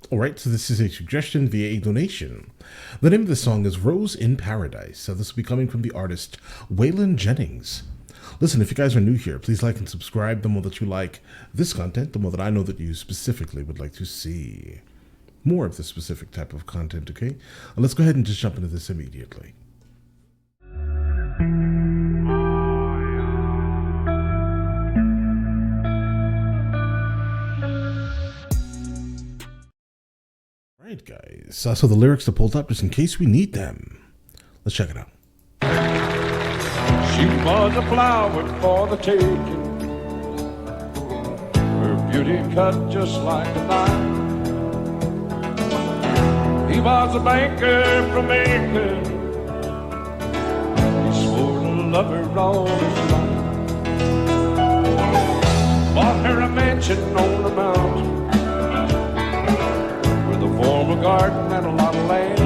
All right, so this is a suggestion via a donation. The name of the song is Rose in Paradise. So this will be coming from the artist Waylon Jennings. Listen, if you guys are new here, please like and subscribe. The more that you like this content, the more that I know that you specifically would like to see more of this specific type of content, okay? Let's go ahead and just jump into this immediately. All right, guys. So the lyrics are pulled up just in case we need them. Let's check it out. She was a flower for the taking, her beauty cut just like a knife. He was a banker from Macon, he swore to love her all his life. Bought her a mansion on the mountain with a formal garden and a lot of land.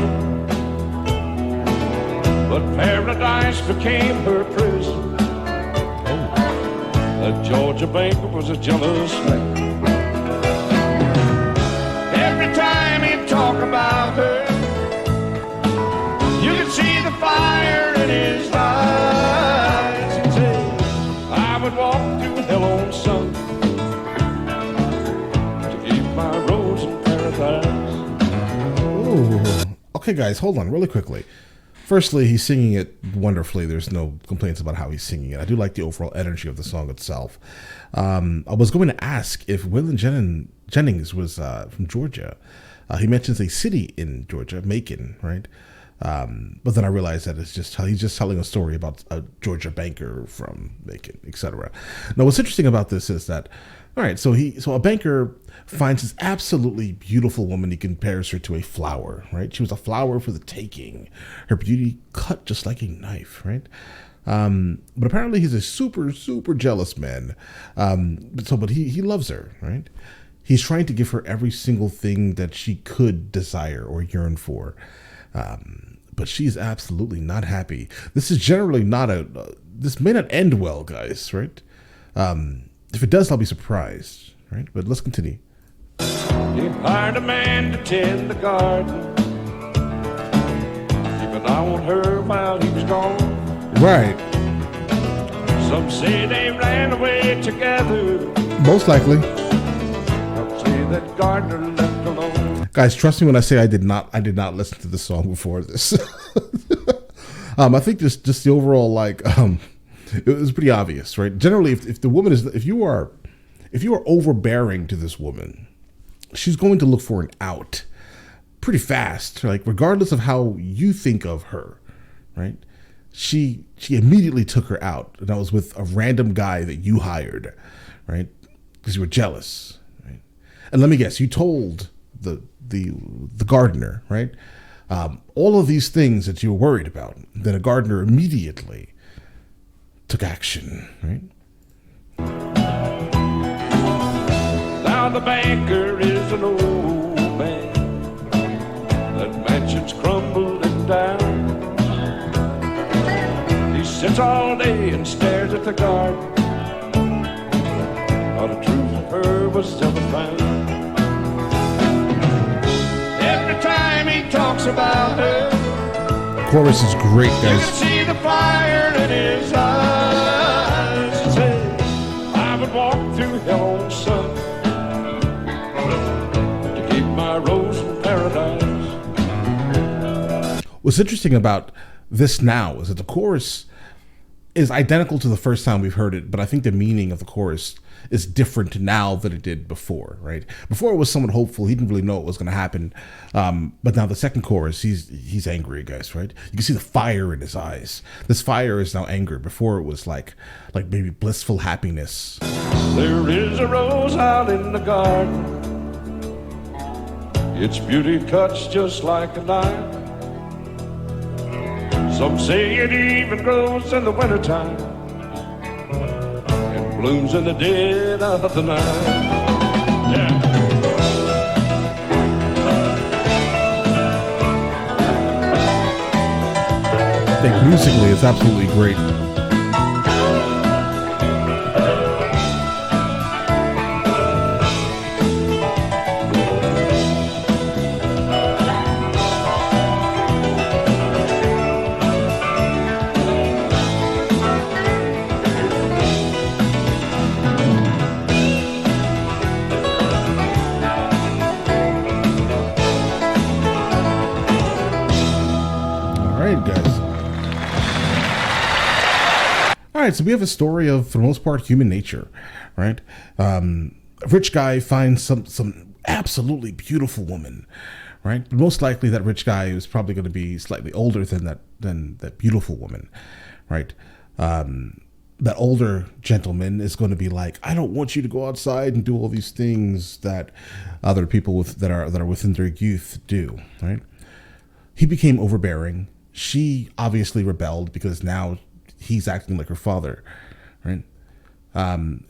But paradise became her prison. That Georgia banker was a jealous man. Every time he'd talk about her, you could see the fire in his eyes. He'd say, I would walk through hell on sun to keep my rose in paradise. Ooh. Okay, guys, hold on really quickly. Firstly, he's singing it wonderfully. There's no complaints about how he's singing it. I do like the overall energy of the song itself. I was going to ask if Waylon Jennings was from Georgia. He mentions a city in Georgia, Macon, right? But then I realized that he's just telling a story about a Georgia banker from Macon, etc. Now, what's interesting about this is that, all right, so a banker finds this absolutely beautiful woman. He compares her to a flower, right? She was a flower for the taking. Her beauty cut just like a knife, right? But apparently he's a super, super jealous man. But he loves her, right? He's trying to give her every single thing that she could desire or yearn for. But she's absolutely not happy. This is generally this may not end well, guys, right? If it does, I'll be surprised, right? But let's continue. He hired a man to tend the garden, keeping an eye on her while he was gone. Right. Some say they ran away together. Most likely. Some say that gardener left alone. Guys, trust me when I say I did not listen to this song before this. I think just the overall it was pretty obvious, right? Generally, if you are overbearing to this woman, she's going to look for an out pretty fast, like regardless of how you think of her, right? She immediately took her out, and that was with a random guy that you hired, right? Because you were jealous, right? And let me guess, you told the gardener, right? All of these things that you were worried about. Then a gardener immediately took action, right? Now the banker is an old man, that mansion's crumbling down. He sits all day and stares at the garden, not a truth of her was ever found. Every time he talks about her, Chorus is great, you guys. can see the fire in his eyes. He said, I would walk through hell on sun to keep my rose in paradise. What's interesting about this now is that the chorus is identical to the first time we've heard it, but I think the meaning of the chorus is different now than it did before, right? Before it was somewhat hopeful. He didn't really know what was going to happen. But now the second chorus, he's angry, guys, right? You can see the fire in his eyes. This fire is now anger. Before it was like maybe blissful happiness. There is a rose out in the garden, its beauty cuts just like a knife. Some say it even grows in the wintertime and blooms in the dead of the night. Yeah. I think musically it's absolutely great. All right, so we have a story of, for the most part, human nature, right? A rich guy finds some absolutely beautiful woman, right? But most likely, that rich guy is probably going to be slightly older than that beautiful woman, right? That older gentleman is going to be like, I don't want you to go outside and do all these things that other people that are within their youth do, right? He became overbearing. She obviously rebelled because now he's acting like her father, right?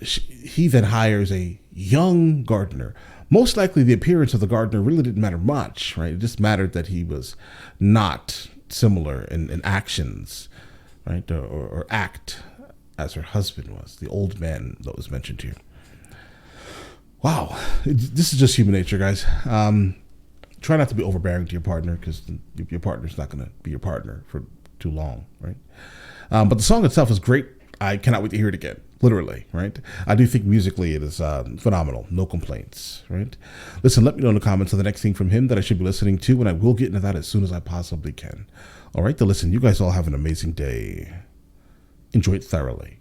He then hires a young gardener. Most likely the appearance of the gardener really didn't matter much, right? It just mattered that he was not similar in actions, right? Or act as her husband was, the old man that was mentioned here. Wow. This is just human nature, guys. Try not to be overbearing to your partner, because your partner's not going to be your partner for too long, right? But the song itself is great. I cannot wait to hear it again, literally, right? I do think musically it is phenomenal. No complaints, right? Listen, let me know in the comments of the next thing from him that I should be listening to, and I will get into that as soon as I possibly can. All right, then listen, you guys all have an amazing day. Enjoy it thoroughly.